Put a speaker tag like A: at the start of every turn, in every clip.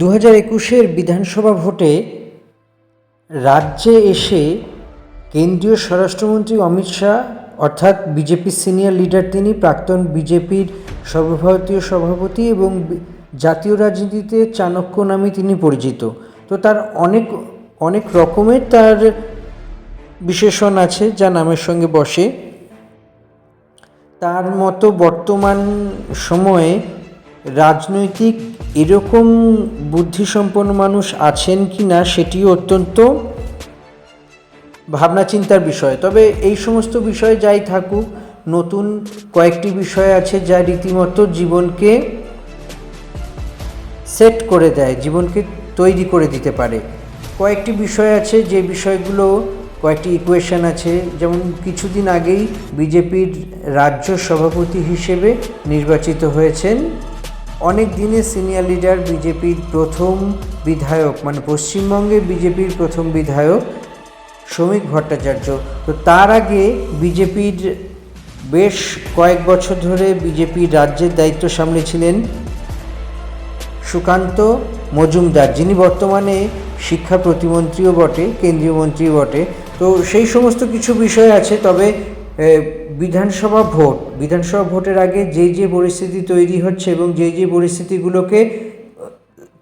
A: 2021-এর বিধানসভা ভোটে রাজ্যে এসে কেন্দ্রীয় স্বরাষ্ট্রমন্ত্রী অমিত শাহ অর্থাৎ বিজেপির সিনিয়র লিডার, তিনি প্রাক্তন বিজেপির সর্বভারতীয় সভাপতি এবং জাতীয় রাজনীতিতে চাণক্য নামে তিনি পরিচিত। তো তার অনেক রকমের তার বিশেষণ আছে যা নামের সঙ্গে বসে। তার মতো বর্তমান সময়ে রাজনৈতিক এরকম বুদ্ধিসম্পন্ন মানুষ আছেন কি না সেটিও অত্যন্ত ভাবনা চিন্তার বিষয়। তবে এই সমস্ত বিষয় যাই থাকুক, নতুন কয়েকটি বিষয় আছে যা রীতিমতো জীবনকে সেট করে দেয়, জীবনকে তৈরি করে দিতে পারে। কয়েকটি বিষয় আছে যে বিষয়গুলো, কয়েকটি ইকুয়েশন আছে। যেমন কিছুদিন আগেই বিজেপির রাজ্য সভাপতি হিসেবে নির্বাচিত হয়েছেন অনেক দিনের সিনিয়র লিডার, বিজেপির প্রথম বিধায়ক, মানে পশ্চিমবঙ্গে বিজেপির প্রথম বিধায়ক শ্রমিক ভট্টাচার্য। তো তার আগে বিজেপির বেশ কয়েক বছর ধরে বিজেপির রাজ্যের দায়িত্ব সামলেছিলেন সুকান্ত মজুমদার, যিনি বর্তমানে শিক্ষা প্রতিমন্ত্রীও বটে, কেন্দ্রীয় মন্ত্রীও বটে। তো সেই সমস্ত কিছু বিষয় আছে। তবে বিধানসভা ভোটের আগে যে পরিস্থিতি তৈরি হচ্ছে এবং যে পরিস্থিতিগুলোকে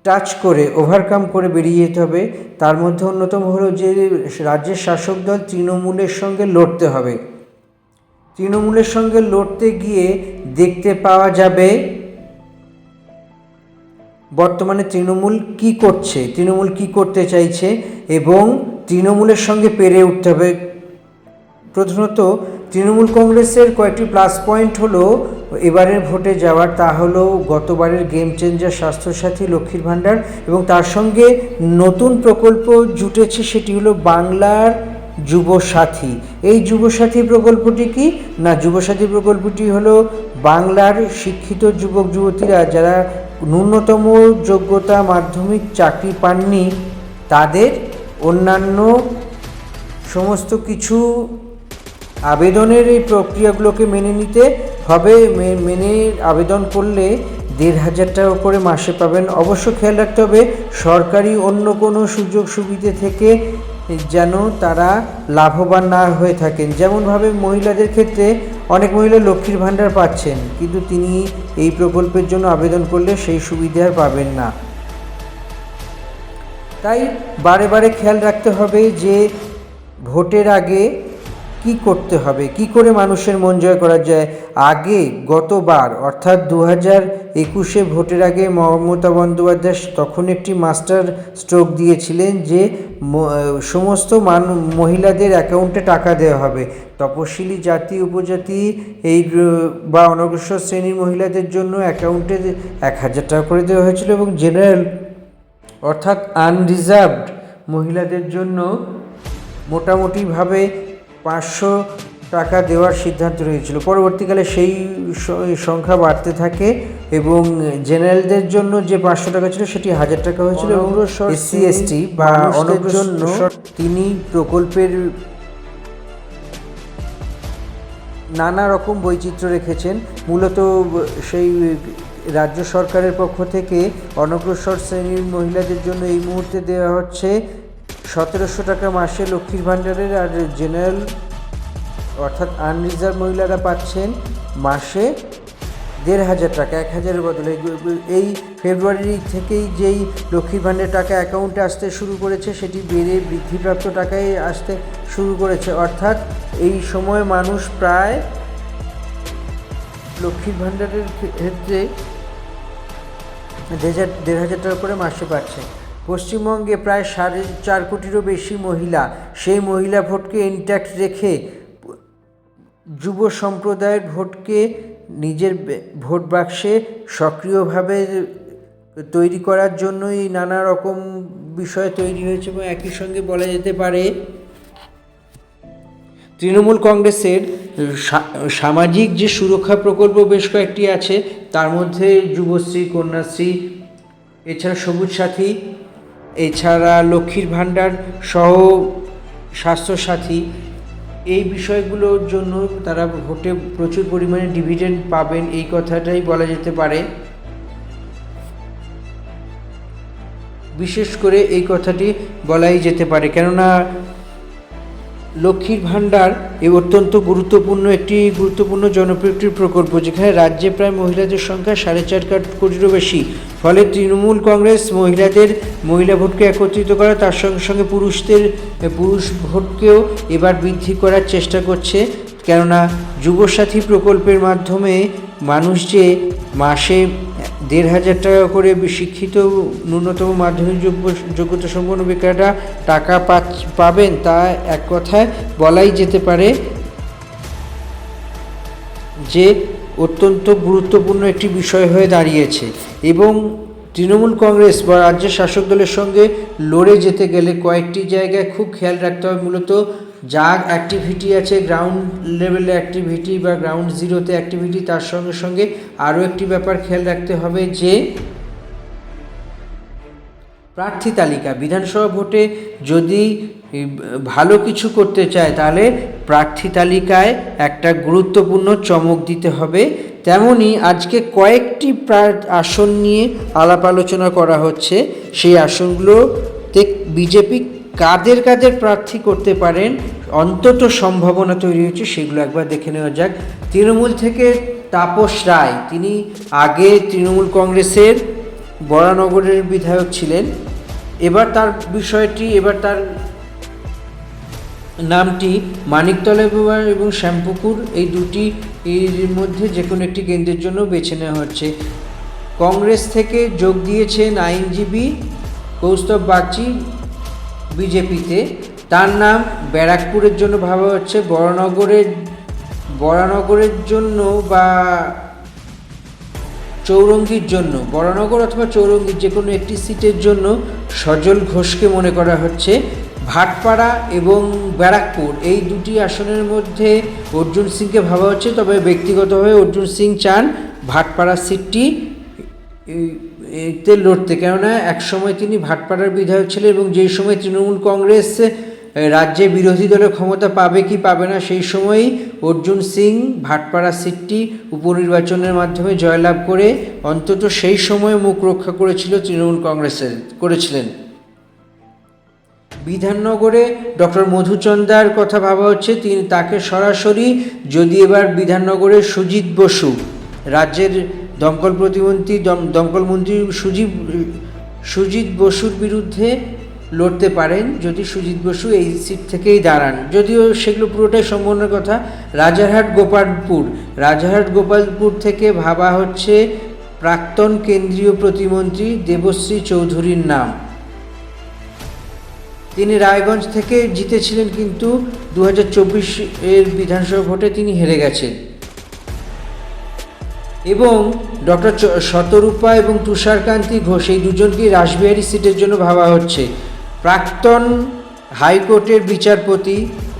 A: টাচ করে ওভারকাম করে বেরিয়ে যেতে হবে, তার মধ্যে অন্যতম হলো যে রাজ্যের শাসক দল তৃণমূলের সঙ্গে লড়তে হবে। তৃণমূলের সঙ্গে লড়তে গিয়ে দেখতে পাওয়া যাবে বর্তমানে তৃণমূল কি করছে, তৃণমূল কি করতে চাইছে এবং তৃণমূলের সঙ্গে পেরে উঠতে হবে। প্রথমত তৃণমূল কংগ্রেসের কয়েকটি প্লাস পয়েন্ট হলো এবারের ভোটে যাওয়ার, তা হলো গতবারের গেম চেঞ্জার স্বাস্থ্যসাথী, লক্ষ্মীর ভাণ্ডার এবং তার সঙ্গে নতুন প্রকল্প জুটেছে, সেটি হলো বাংলার যুবসাথী। এই যুবসাথী প্রকল্পটি কি না, যুবসাথী প্রকল্পটি হলো বাংলার শিক্ষিত যুবক যুবতীরা যারা ন্যূনতম যোগ্যতা মাধ্যমিক চাকরি পাননি, তাদের অন্যান্য সমস্ত কিছু আবেদনের এই প্রক্রিয়াগুলোকে মেনে নিতে হবে। মেনে আবেদন করলে 1,500 টাকা করে মাসে পাবেন। অবশ্য খেয়াল রাখতে হবে সরকারি অন্য কোনো সুযোগ সুবিধে থেকে যেন তারা লাভবান না হয়ে থাকেন। যেমনভাবে মহিলাদের ক্ষেত্রে অনেক মহিলা লক্ষ্মীর ভাণ্ডার পাচ্ছেন, কিন্তু তিনি এই প্রকল্পের জন্য আবেদন করলে সেই সুবিধা আর পাবেন না। তাই বারে বারে খেয়াল রাখতে হবে যে ভোটের আগে কি করতে হবে, কি করে মানুষের মন জয় করা যায়। আগে গতবার অর্থাৎ 2021-এ ভোটের আগে মমতা বন্দ্যোপাধ্যায় তখন একটি মাস্টার স্ট্রোক দিয়েছিলেন যে সমস্ত মহিলাদের অ্যাকাউন্টে টাকা দেওয়া হবে। তপশিলি জাতি উপজাতি এই বা অনগ্রসর শ্রেণীর মহিলাদের জন্য অ্যাকাউন্টে 1,000 টাকা করে দেওয়া হয়েছিল এবং জেনারেল অর্থাৎ আনরিজার্ভড মহিলাদের জন্য মোটামুটিভাবে 500 টাকা দেওয়ার সিদ্ধান্ত হয়েছিল। পরবর্তীকালে সেই সংখ্যা বাড়তে থাকে এবং জেনারেলদের জন্য যে 500 টাকা ছিল সেটি 1,000 টাকা হয়েছিল এবং SC ST বা অনগ্রসর তিনি প্রকল্পের নানা রকম বৈচিত্র্য রেখেছেন। মূলত সেই রাজ্য সরকারের পক্ষ থেকে অনগ্রসর শ্রেণীর মহিলাদের জন্য এই মুহূর্তে দেওয়া হচ্ছে 1,700 টাকা মাসে লক্ষ্মীর ভাণ্ডারের, আর জেনারেল অর্থাৎ আনরিজার্ভ মহিলারা পাচ্ছেন মাসে 1,500 টাকা, 1,000-এর বদলে। এই ফেব্রুয়ারি থেকেই যেই লক্ষ্মীর ভাণ্ডারের টাকা অ্যাকাউন্টে আসতে শুরু করেছে সেটি বেড়ে বৃদ্ধিপ্রাপ্ত টাকায় আসতে শুরু করেছে। অর্থাৎ এই সময় মানুষ প্রায় লক্ষ্মীর ভাণ্ডারের ক্ষেত্রে 1,500 টাকা করে মাসে পাচ্ছে। পশ্চিমবঙ্গে প্রায় 4.5 কোটিরও বেশি মহিলা, সেই মহিলা ভোটকে ইনট্যাক্ট রেখে যুব সম্প্রদায়ের ভোটকে নিজের ভোট বাক্সে সক্রিয়ভাবে তৈরি করার জন্যই নানা রকম বিষয় তৈরি হয়েছে। এবং একই সঙ্গে বলা যেতে পারে তৃণমূল কংগ্রেসের সামাজিক যে সুরক্ষা প্রকল্প বেশ কয়েকটি আছে, তার মধ্যে যুবশ্রী, কন্যাশ্রী, এছাড়া সবুজ সাথী, এছাড়া লক্ষ্মীর ভাণ্ডার সহ স্বাস্থ্যসাথী, এই বিষয়গুলোর জন্য তারা ভোটে প্রচুর পরিমাণে ডিভিডেন্ড পাবেন, এই কথাটাই বলা যেতে পারে। বিশেষ করে এই কথাটি বলাই যেতে পারে, কেননা লক্ষ্মীর ভাণ্ডার এই অত্যন্ত গুরুত্বপূর্ণ জনপ্রিয় একটি প্রকল্প, যেখানে রাজ্যে প্রায় মহিলাদের সংখ্যা 4.5 কোটিরও বেশি। ফলে তৃণমূল কংগ্রেস মহিলা ভোটকে একত্রিত করা, তার সঙ্গে সঙ্গে পুরুষ ভোটকেও এবার বৃদ্ধি করার চেষ্টা করছে। কেননা যুবসাথী প্রকল্পের মাধ্যমে মানুষ যে মাসে 1,500 টাকা করে শিক্ষিত ন্যূনতম মাধ্যমিক যোগ্যতা সম্পন্ন বেকাররা টাকা পাবেন, তা এক কথায় বলাই যেতে পারে যে অত্যন্ত গুরুত্বপূর্ণ একটি বিষয় হয়ে দাঁড়িয়েছে। এবং তৃণমূল কংগ্রেস বা রাজ্যের শাসক দলের সঙ্গে লড়ে যেতে গেলে কয়েকটি জায়গায় খুব খেয়াল রাখতে হবে। মূলত যা অ্যাক্টিভিটি আছে, গ্রাউন্ড লেভেলে অ্যাক্টিভিটি বা গ্রাউন্ড জিরোতে অ্যাক্টিভিটি, তার সঙ্গে সঙ্গে আরও একটি ব্যাপার খেয়াল রাখতে হবে যে প্রার্থী তালিকা। বিধানসভা ভোটে যদি ভালো কিছু করতে চায় তাহলে প্রার্থী তালিকায় একটা গুরুত্বপূর্ণ চমক দিতে হবে। তেমনই আজকে কয়েকটি আসন নিয়ে আলাপ আলোচনা করা হচ্ছে। সেই আসনগুলোতে বিজেপি কাদের প্রার্থী করতে পারেন অন্তত সম্ভাবনা তৈরি হচ্ছে, সেগুলো একবার দেখে নেওয়া যাক। তৃণমূল থেকে তাপস রায়, তিনি আগে তৃণমূল কংগ্রেসের বরানগরের বিধায়ক ছিলেন। এবার তার নামটি মানিকতলা এবং শ্যামপুকুর, এই দুটি এর মধ্যে যে কোনো একটি কেন্দ্রের জন্য বেছে নেওয়া হচ্ছে। কংগ্রেস থেকে যোগ দিয়েছেন আইনজীবী কৌস্তব বাগচি বিজেপিতে, তার নাম ব্যারাকপুরের জন্য ভাবা হচ্ছে। বরানগরের জন্য বা চৌরঙ্গীর জন্য, বরানগর অথবা চৌরঙ্গীর যে কোনো একটি সিটের জন্য সজল ঘোষকে মনে করা হচ্ছে। ভাটপাড়া এবং ব্যারাকপুর এই দুটি আসনের মধ্যে অর্জুন সিংকে ভাবা হচ্ছে, তবে ব্যক্তিগতভাবে অর্জুন সিং চান ভাটপাড়া সিটটি তে লড়তে, কেননা একসময় তিনি ভাটপাড়ার বিধায়ক ছিলেন এবং যেই সময় তৃণমূল কংগ্রেস রাজ্যে বিরোধী দলের ক্ষমতা পাবে কি পাবে না, সেই সময়ই অর্জুন সিং ভাটপাড়া সিটটি উপনির্বাচনের মাধ্যমে জয়লাভ করে অন্তত সেই সময় মুখ রক্ষা তৃণমূল করেছিলেন। বিধাননগরে ডক্টর মধুচন্দার কথা ভাবা হচ্ছে, তাকে সরাসরি যদি এবার বিধাননগরে সুজিত বসু, রাজ্যের দমকল মন্ত্রী সুজিত বসুর বিরুদ্ধে লড়তে পারেন, যদি সুজিত বসু এই সিট থেকেই দাঁড়ান, যদিও সেগুলো পুরোটাই সম্ভাবনার কথা। রাজারহাট গোপালপুর থেকে ভাবা হচ্ছে প্রাক্তন কেন্দ্রীয় প্রতিমন্ত্রী দেবশ্রী চৌধুরীর নাম। তিনি রায়গঞ্জ থেকে জিতেছিলেন, কিন্তু 2024 বিধানসভা ভোটে তিনি হেরে গেছেন। এবং ডক্টর শতরূপা এবং তুষারকান্তি ঘোষ, এই দুজনকেই রাসবিহারী সিটের জন্য ভাবা হচ্ছে। প্রাক্তন হাইকোর্টের বিচারপতি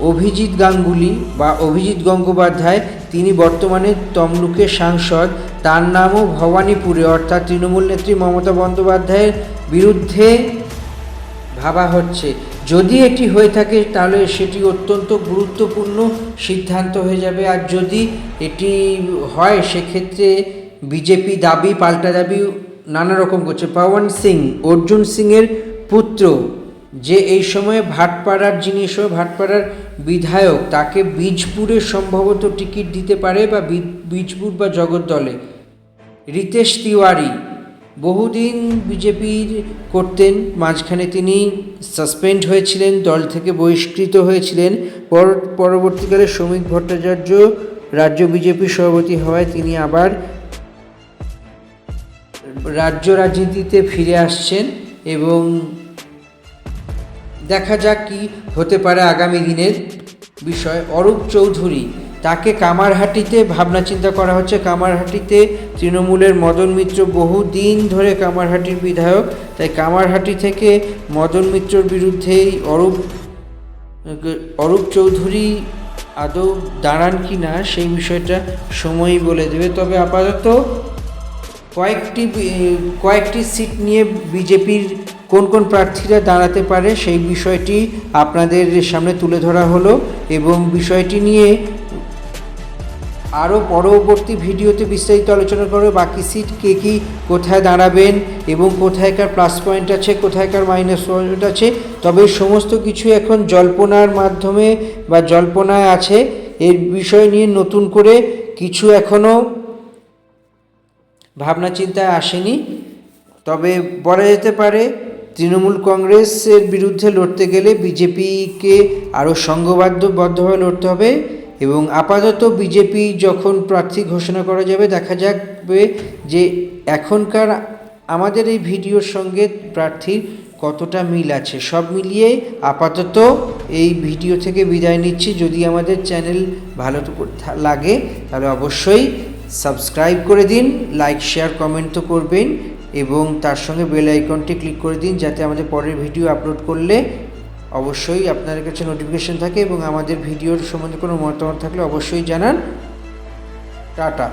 A: অভিজিৎ গঙ্গোপাধ্যায়, তিনি বর্তমানে তমলুকের সাংসদ, তার নামও ভবানীপুরে অর্থাৎ তৃণমূল নেত্রী মমতা বন্দ্যোপাধ্যায়ের বিরুদ্ধে ভাবা হচ্ছে। যদি এটি হয়ে থাকে তাহলে সেটি অত্যন্ত গুরুত্বপূর্ণ সিদ্ধান্ত হয়ে যাবে, আর যদি এটি হয় সেক্ষেত্রে বিজেপি পাল্টা দাবি নানা রকম করছে। পাওয়ান সিং, অর্জুন সিংয়ের পুত্র, যে এই সময়ে ভাটপাড়ার বিধায়ক, তাকে বীজপুরে সম্ভবত টিকিট দিতে পারে, বা বীজপুর বা জগদ্দলে। রিতেশ তিওয়ারি বহুদিন বিজেপির করতেন, মাঝখানে তিনি সাসপেন্ড হয়েছিলেন, দল থেকে বহিষ্কৃত হয়েছিলেন। পরবর্তীকালে শ্রমিক ভট্টাচার্য রাজ্য বিজেপির সভাপতি হওয়ায় তিনি আবার রাজ্য রাজনীতিতে ফিরে আসছেন, এবং দেখা যাক কি হতে পারে আগামী দিনের বিষয়। অরূপ চৌধুরী, তাকে কামারহাটিতে ভাবনা চিন্তা করা হচ্ছে। কামারহাটিতে তৃণমূলের মদন মিত্র বহুদিন ধরে কামারহাটির বিধায়ক, তাই কামারহাটি থেকে মদন মিত্রর বিরুদ্ধেই অরূপ চৌধুরী আদৌ দাঁড়ান কি না সেই বিষয়টা সময়ই বলে দেবে। তবে আপাতত কয়েকটি সিট নিয়ে বিজেপির কোন প্রার্থীরা দাঁড়াতে পারে সেই বিষয়টি আপনাদের সামনে তুলে ধরা হলো, এবং বিষয়টি নিয়ে আরও পরবর্তী ভিডিওতে বিস্তারিত আলোচনা করবে বাকি সিট কে কী কোথায় দাঁড়াবেন এবং কোথায়কার প্লাস পয়েন্ট আছে, কোথায়কার মাইনাস পয়েন্ট আছে। তবে সমস্ত কিছু এখন জল্পনার মাধ্যমে বা জল্পনায় আছে, এর বিষয় নিয়ে নতুন করে কিছু এখনও ভাবনা চিন্তায় আসেনি। তবে বলা যেতে পারে তৃণমূল কংগ্রেসের বিরুদ্ধে লড়তে গেলে বিজেপিকে আরও সংঘবদ্ধভাবে লড়তে হবে এবং আপাতত বিজেপি যখন প্রার্থী ঘোষণা করা যাবে দেখা যাবে যে এখনকার আমাদের এই ভিডিওর সঙ্গে প্রার্থীর কতটা মিল আছে। সব মিলিয়ে আপাতত এই ভিডিও থেকে বিদায় নিচ্ছি। যদি আমাদের চ্যানেল ভালো লাগে তাহলে অবশ্যই সাবস্ক্রাইব করে দিন, লাইক শেয়ার কমেন্ট তো করবেন এবং তার সঙ্গে বেল আইকনটি ক্লিক করে দিন যাতে আমাদের পরের ভিডিও আপলোড করলে অবশ্যই আপনাদের কাছে নোটিফিকেশন থাকে এবং আমাদের ভিডিওর সম্বন্ধে কোনো মতামত থাকলে অবশ্যই জানান। টাটা।